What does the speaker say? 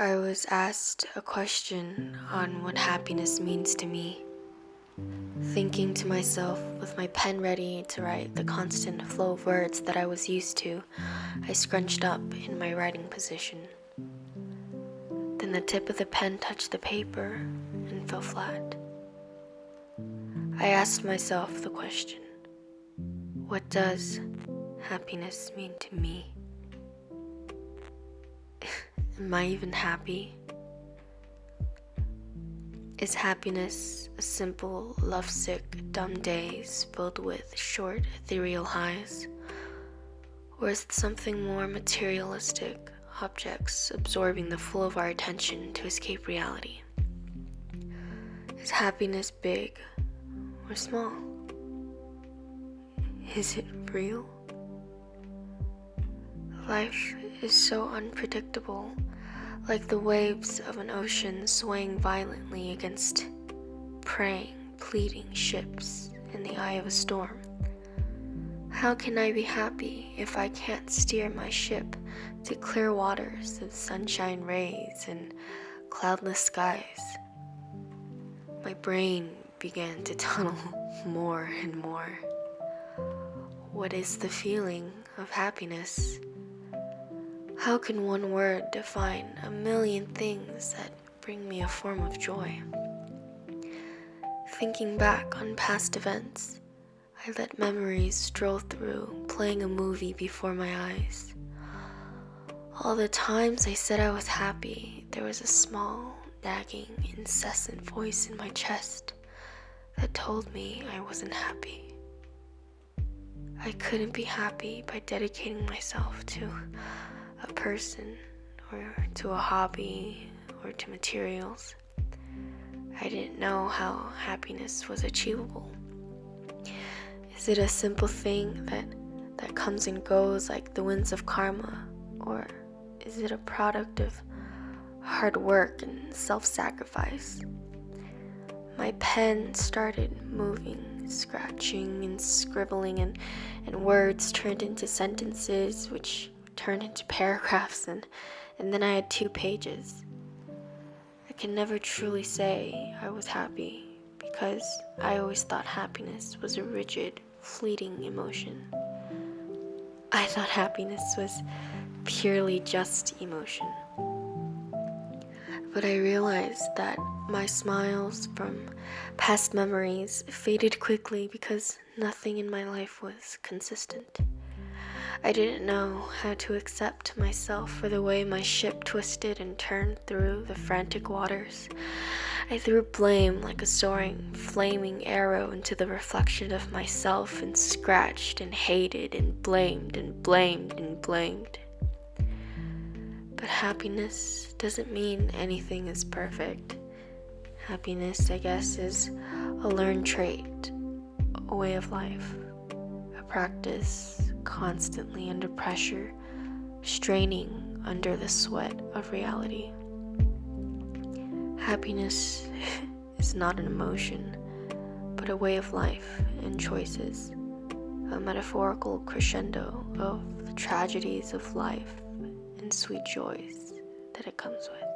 I was asked a question on what happiness means to me. Thinking to myself, with my pen ready to write the constant flow of words that I was used to, I scrunched up in my writing position. Then the tip of the pen touched the paper and fell flat. I asked myself the question, what does happiness mean to me? Am I even happy? Is happiness a simple, lovesick, dumb days filled with short, ethereal highs? Or is it something more materialistic, objects absorbing the flow of our attention to escape reality? Is happiness big or small? Is it real? Life is so unpredictable, like the waves of an ocean swaying violently against praying, pleading ships in the eye of a storm. How can I be happy if I can't steer my ship to clear waters of sunshine rays and cloudless skies? My brain began to tunnel more and more. What is the feeling of happiness? How can one word define a million things that bring me a form of joy? Thinking back on past events, I let memories stroll through, playing a movie before my eyes. All the times I said I was happy, there was a small, nagging, incessant voice in my chest that told me I wasn't happy. I couldn't be happy by dedicating myself to a person or to a hobby or to materials. I didn't know how happiness was achievable. Is it a simple thing that comes and goes like the winds of karma? Or is it a product of hard work and self-sacrifice? My pen started moving, scratching and scribbling, and words turned into sentences, which turned into paragraphs, and then I had 2 pages. I can never truly say I was happy because I always thought happiness was a rigid, fleeting emotion. I thought happiness was purely just emotion. But I realized that my smiles from past memories faded quickly because nothing in my life was consistent. I didn't know how to accept myself for the way my ship twisted and turned through the frantic waters. I threw blame like a soaring, flaming arrow into the reflection of myself and scratched and hated and blamed and blamed and blamed. But happiness doesn't mean anything is perfect. Happiness, I guess, is a learned trait, a way of life, a practice constantly under pressure, straining under the sweat of reality. Happiness is not an emotion, but a way of life and choices, a metaphorical crescendo of the tragedies of life and sweet joys that it comes with.